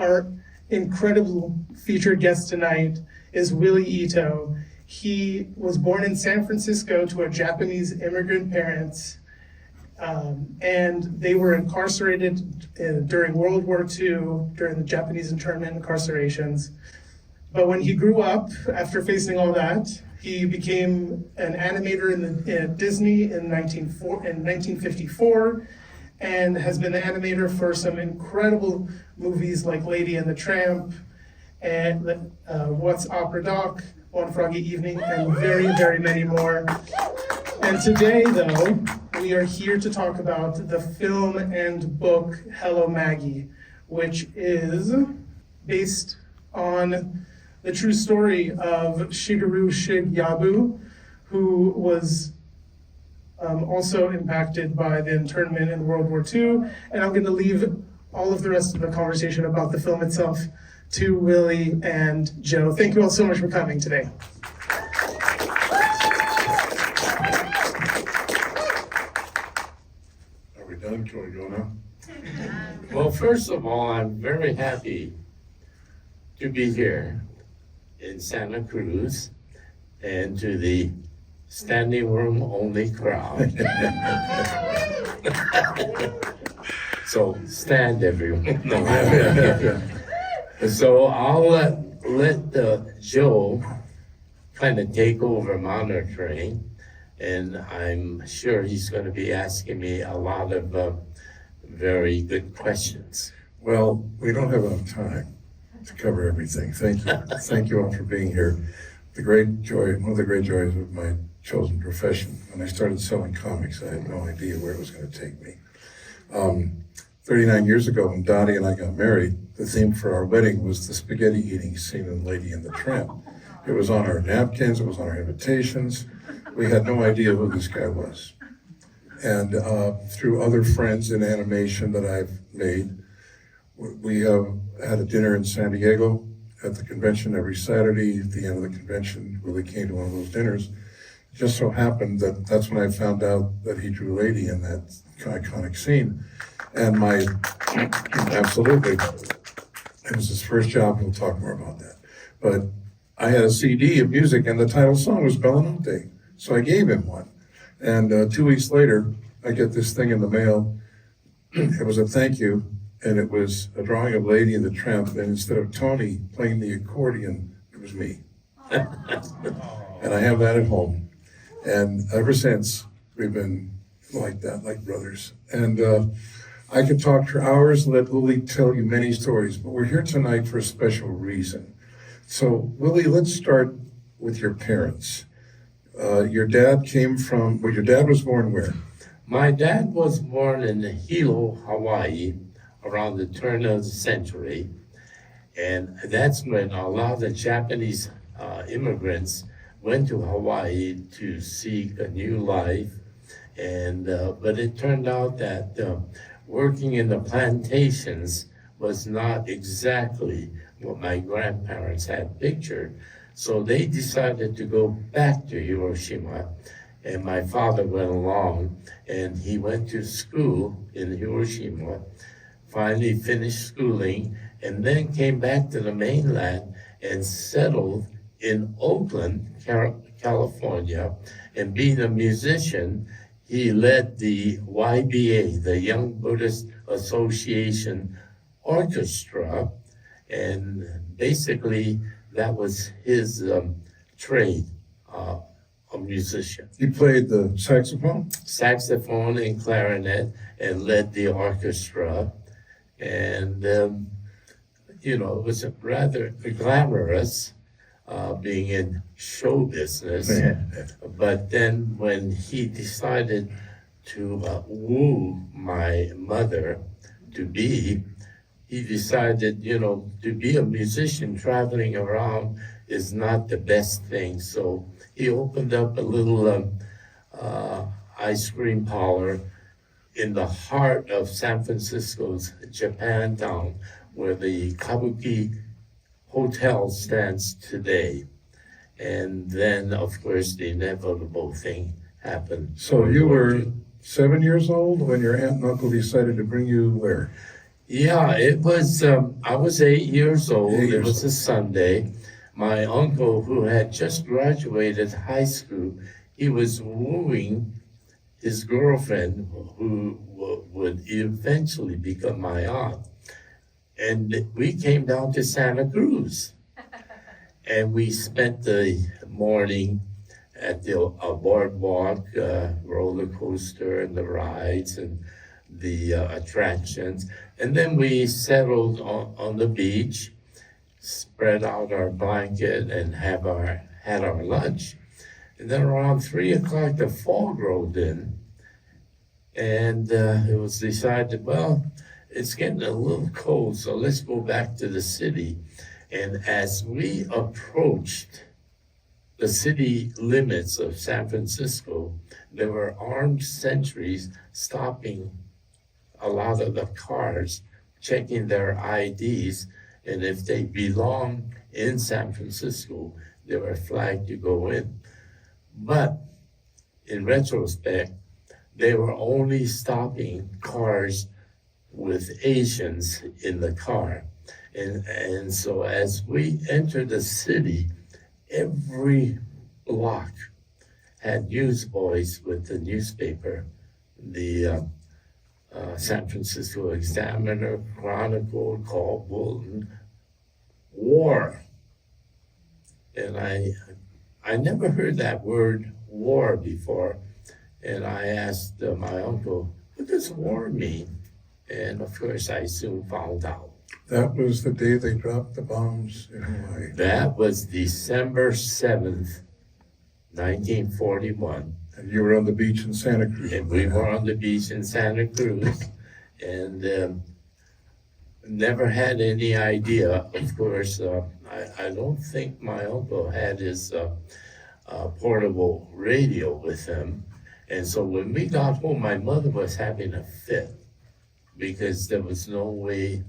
Our incredible featured guest tonight is Willie Ito. He was born in San Francisco to a Japanese immigrant parents, and they were incarcerated during World War II, during the Japanese internment incarcerations. But when he grew up, after facing all that, he became an animator in Disney in 1954, and has been the animator for some incredible movies like Lady and the Tramp, and What's Opera Doc, One Froggy Evening, and very, very many more. And today, though, we are here to talk about the film and book Hello, Maggie, which is based on the true story of Shigeru Yabu, who was also impacted by the internment in World War II. And I'm going to leave all of the rest of the conversation about the film itself to Willie and Joe. Thank you all so much for coming today. Are we done? Can we go now? Well, first of all, I'm very happy to be here in Santa Cruz and to the standing room only crowd. So stand, everyone. No, so I'll let Joe kind of take over monitoring, and I'm sure he's going to be asking me a lot of very good questions. Well, we don't have enough time to cover everything. Thank you. Thank you all for being here. The great joy, one of the great joys of my chosen profession. When I started selling comics, I had no idea where it was going to take me. 39 years ago, when Dottie and I got married, the theme for our wedding was the spaghetti eating scene in Lady and the Tramp. It was on our napkins, it was on our invitations. We had no idea who this guy was. And through other friends in animation that I've made, we had a dinner in San Diego at the convention every Saturday. At the end of the convention, Willie came to one of those dinners. It just so happened that that's when I found out that he drew Lady in that iconic scene. And absolutely, it was his first job. We'll talk more about that. But I had a CD of music, and the title song was Bellanotte. So I gave him one. And 2 weeks later, I get this thing in the mail. It was a thank you, and it was a drawing of Lady and the Tramp. And instead of Tony playing the accordion, it was me. And I have that at home. And ever since, we've been like that, like brothers. And I could talk for hours, let Willie tell you many stories, but we're here tonight for a special reason. So, Willie, let's start with your parents. Your dad your dad was born where? My dad was born in Hilo, Hawaii, around the turn of the century. And that's when a lot of the Japanese immigrants went to Hawaii to seek a new life. And but it turned out that working in the plantations was not exactly what my grandparents had pictured. So they decided to go back to Hiroshima, and my father went along, and he went to school in Hiroshima, finally finished schooling, and then came back to the mainland and settled in Oakland, California. And being a musician, he led the YBA, the Young Buddhist Association Orchestra, and basically that was his trade, a musician. He played the saxophone? Saxophone and clarinet, and led the orchestra. And, it was rather glamorous being in show business. But then when he decided to woo my mother to be, he decided, to be a musician traveling around is not the best thing. So he opened up a little ice cream parlor in the heart of San Francisco's Japantown, where the Kabuki Hotel stands today. And then, of course, the inevitable thing happened. So you were 7 years old when your aunt and uncle decided to bring you where? Yeah, it was, I was 8 years old. 8 It years was a Sunday. My uncle, who had just graduated high school, he was wooing his girlfriend, who would eventually become my aunt. And we came down to Santa Cruz. And we spent the morning at the boardwalk, roller coaster, and the rides and the attractions. And then we settled on the beach, spread out our blanket, and had our lunch. And then around 3 o'clock, the fog rolled in, and it was decided, well, it's getting a little cold, so let's go back to the city. And as we approached the city limits of San Francisco, there were armed sentries stopping a lot of the cars, checking their IDs, and if they belonged in San Francisco, they were flagged to go in. But in retrospect, they were only stopping cars with Asians in the car. And so as we entered the city, every block had newsboys with the newspaper, the San Francisco Examiner, Chronicle, Call Bulletin, war. And I never heard that word war before. And I asked my uncle, what does war mean? And of course, I soon found out. That was the day they dropped the bombs in Hawaii. That was December 7th, 1941. And you were on the beach in Santa Cruz. And we were on the beach in Santa Cruz, and never had any idea. Of course, I don't think my uncle had his portable radio with him. And so when we got home, my mother was having a fit because there was no way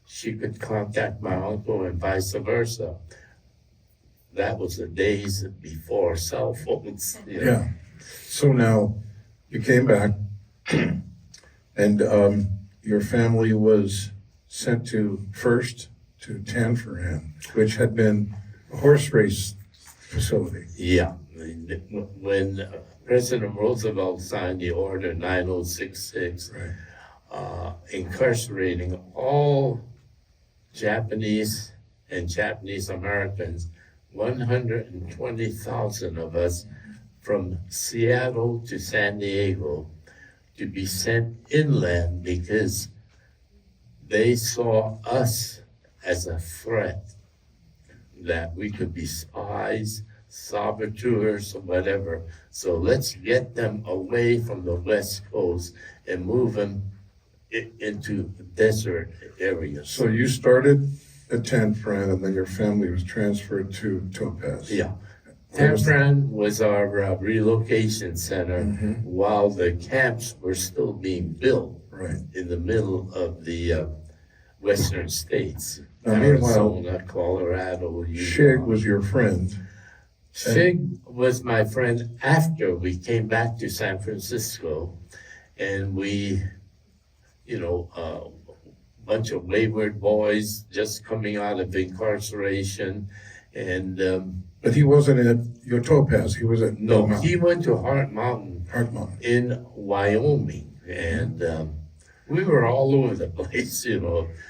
she could contact my uncle and vice versa. That was the days before cell phones. You know? Yeah. So now you came back and your family was sent first to Tanforan, which had been a horse race facility. Yeah. When President Roosevelt signed the Order 9066, Right. Incarcerating all Japanese and Japanese Americans, 120,000 of us from Seattle to San Diego, to be sent inland because they saw us as a threat, that we could be spies, saboteurs, or whatever. So let's get them away from the West Coast and move them into desert areas. So you started at Tanforan and then your family was transferred to Topaz. Yeah. What was- Tanforan was our relocation center Mhm. while the camps were still being built Right. in the middle of the western states. Now, meanwhile, Arizona, Colorado, Shig Utah. was your friend. Shig was my friend after we came back to San Francisco, and we, a bunch of wayward boys just coming out of incarceration, and But he wasn't at your Topaz, he was at no, Mountain, he went to Heart Mountain Heart Mountain. in Wyoming, and we were all over the place,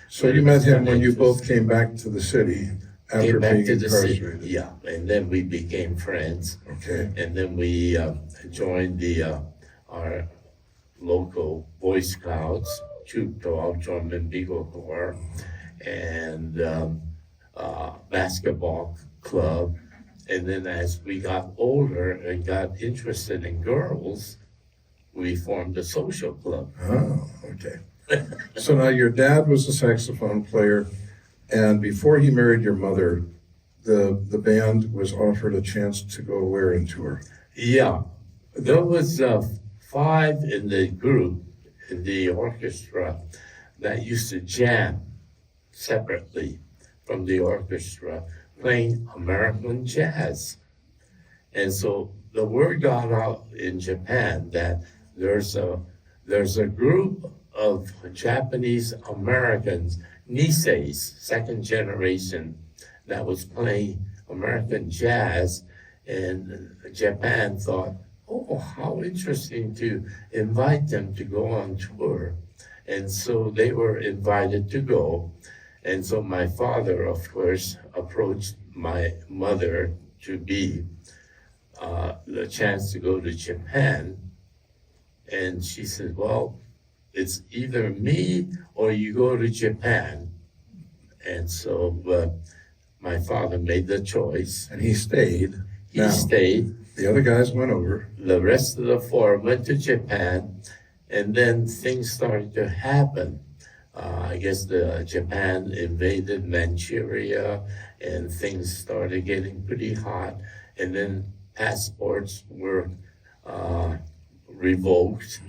So you met him when you both came back to the city after Came back being to the city, incarcerated. yeah, and then we became friends. Okay. And then we joined our local Boy Scouts, Chupto, Drum and Beagle Corps, and basketball club. And then as we got older and got interested in girls, we formed a social club. Oh, okay. So now your dad was a saxophone player, and before he married your mother, the band was offered a chance to go where and tour. Yeah, there was 5 in the group, in the orchestra, that used to jam separately from the orchestra, playing American jazz. And so the word got out in Japan that there's a group of Japanese Americans, Niseis, second generation, that was playing American jazz, and Japan thought, oh, how interesting to invite them to go on tour. And so they were invited to go. And so my father, of course, approached my mother to be the chance to go to Japan. And she said, well, it's either me or you go to Japan. And so my father made the choice. And he stayed. He stayed. The other guys went over. The rest of the four went to Japan, and then things started to happen. I guess Japan invaded Manchuria, and things started getting pretty hot. And then passports were revoked,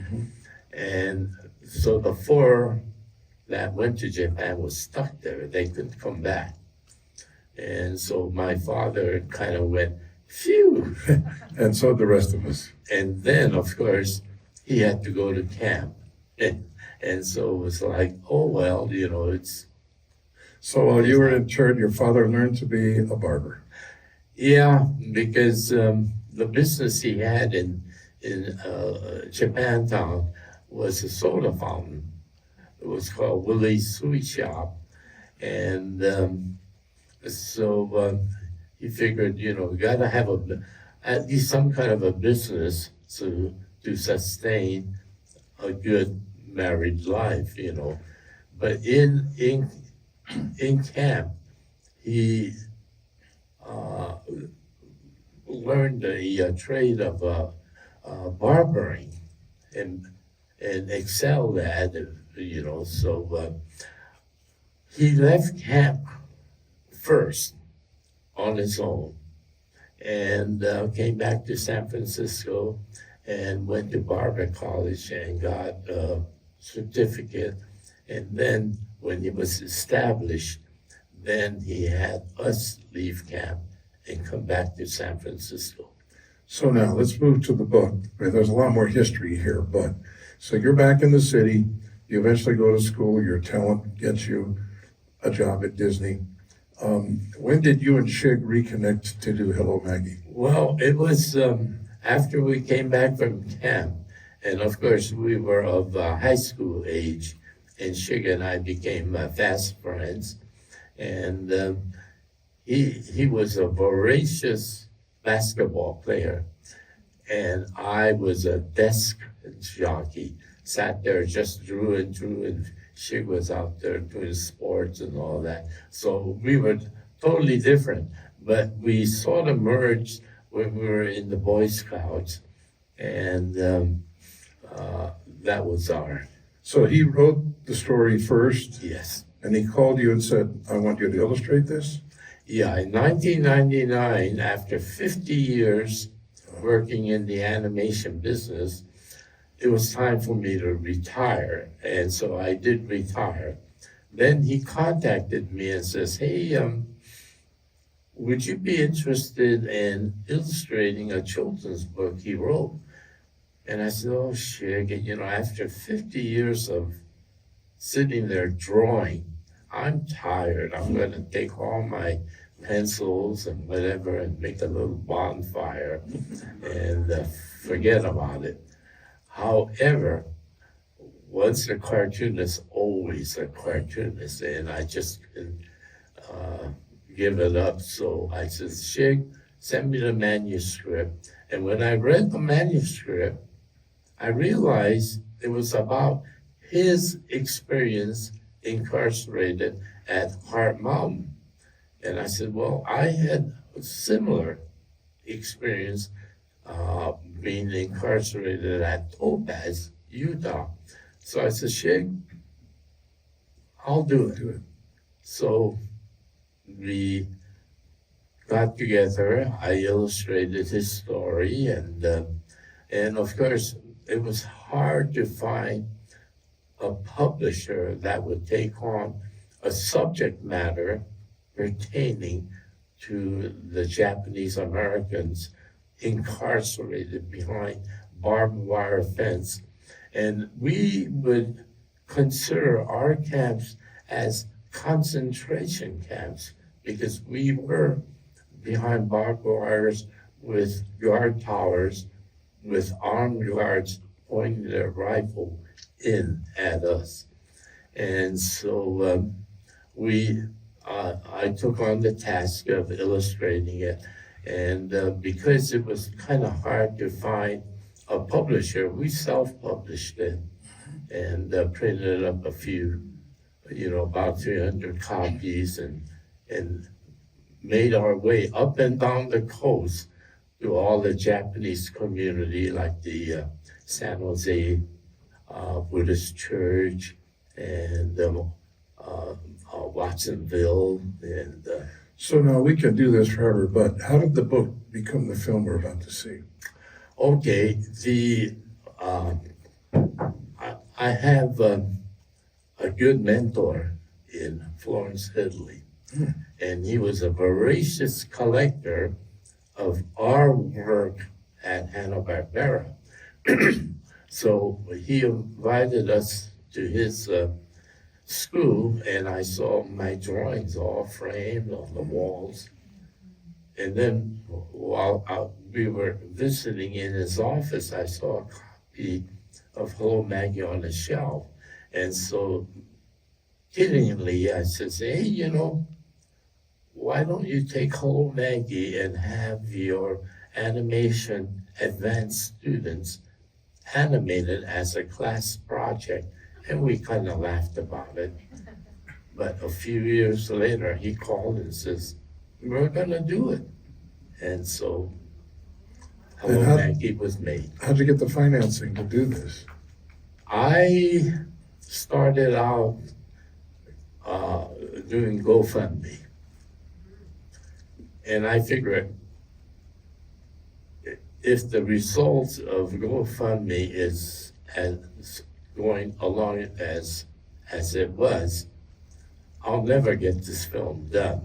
and so the four that went to Japan was stuck there. They couldn't come back. And so my father kind of went, phew. And so the rest of us. And then, of course, he had to go to camp. And so it was like, oh, well, it's... So while you were interned, your father learned to be a barber. Yeah, because the business he had in Japantown was a soda fountain. It was called Willie's Sweet Shop. And so he figured, we got to have at least some kind of a business to sustain a good married life, But in camp, he learned the trade of barbering and excelled at it, So he left camp first on his own and came back to San Francisco and went to barber college and got a certificate. And then when he was established, then he had us leave camp and come back to San Francisco. So now let's move to the book. There's a lot more history here, but so you're back in the city. You eventually go to school. Your talent gets you a job at Disney. When did you and Shig reconnect to do Hello, Maggie? Well, it was after we came back from camp, and of course we were of high school age, and Shig and I became fast friends. And he was a voracious basketball player, and I was a desk jockey. Sat there, just drew, and Shig was out there doing sports and all that. So we were totally different, but we sort of merged when we were in the Boy Scouts, and that was our... So he wrote the story first, Yes. and he called you and said, I want you to illustrate this? Yeah, in 1999, after 50 years working in the animation business, it was time for me to retire, and so I did retire. Then he contacted me and says, hey, would you be interested in illustrating a children's book he wrote? And I said, oh, Shig, after 50 years of sitting there drawing, I'm tired. I'm going to take all my pencils and whatever and make a little bonfire and forget about it. However, once a cartoonist, always a cartoonist, and I just couldn't give it up. So I said, Shig, send me the manuscript. And when I read the manuscript, I realized it was about his experience incarcerated at Heart Mountain. And I said, well, I had a similar experience being incarcerated at Topaz, Utah. So I said, Shig, I'll do it. So we got together. I illustrated his story, and of course, it was hard to find a publisher that would take on a subject matter pertaining to the Japanese Americans incarcerated behind barbed wire fence. And we would consider our camps as concentration camps because we were behind barbed wires with guard towers with armed guards pointing their rifle in at us. And so I took on the task of illustrating it. And because it was kind of hard to find a publisher, we self-published it and printed up a few, about 300 copies and made our way up and down the coast to all the Japanese community, like the San Jose Buddhist Church and Watsonville. And So now we could do this forever, but how did the book become the film we're about to see? okay, I have a good mentor in Florence, Italy, and he was a voracious collector of our work at Hanna-Barbera. So he invited us to his school, and I saw my drawings all framed on the walls. And then while we were visiting in his office, I saw a copy of Hello, Maggie on the shelf. And so kiddingly, I says, hey, why don't you take Hello, Maggie and have your animation advanced students animate it as a class project? And we kind of laughed about it. But a few years later, he called and says, we're gonna do it. And so Hello, Maggie was made. How'd you get the financing to do this? I started out doing GoFundMe. And I figured if the results of GoFundMe is as going along as it was, I'll never get this film done.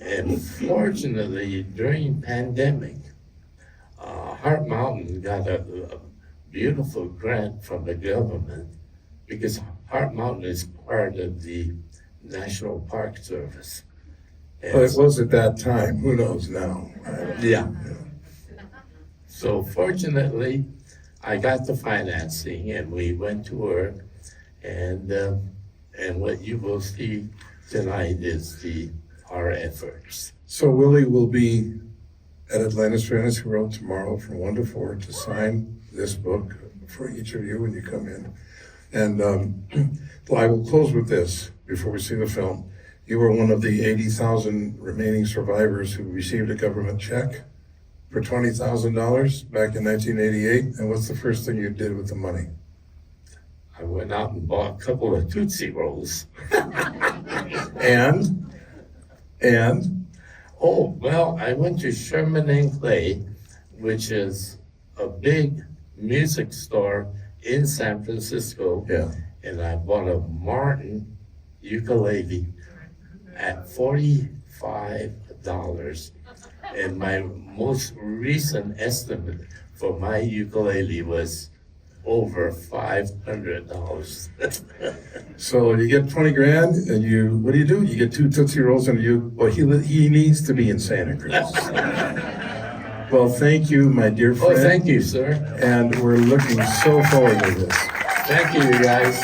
And fortunately, during pandemic, Heart Mountain got a beautiful grant from the government because Heart Mountain is part of the National Park Service. Well, it was at that time. Who knows now? Yeah. So fortunately, I got the financing and we went to work, and what you will see tonight is our efforts. So Willie will be at Atlantis Fantasy World tomorrow from 1 to 4 to sign this book for each of you when you come in. And well, I will close with this before we see the film. You were one of the 80,000 remaining survivors who received a government check for $20,000 back in 1988. And what's the first thing you did with the money? I went out and bought a couple of Tootsie Rolls. And? Oh, well, I went to Sherman and Clay, which is a big music store in San Francisco. Yeah. And I bought a Martin ukulele at $45. And my most recent estimate for my ukulele was over $500. So you get 20 grand and what do? You get 2 Tootsie Rolls and he needs to be in Santa Cruz. Well, thank you, my dear friend. Oh, thank you, sir. And we're looking so forward to this. Thank you, you guys.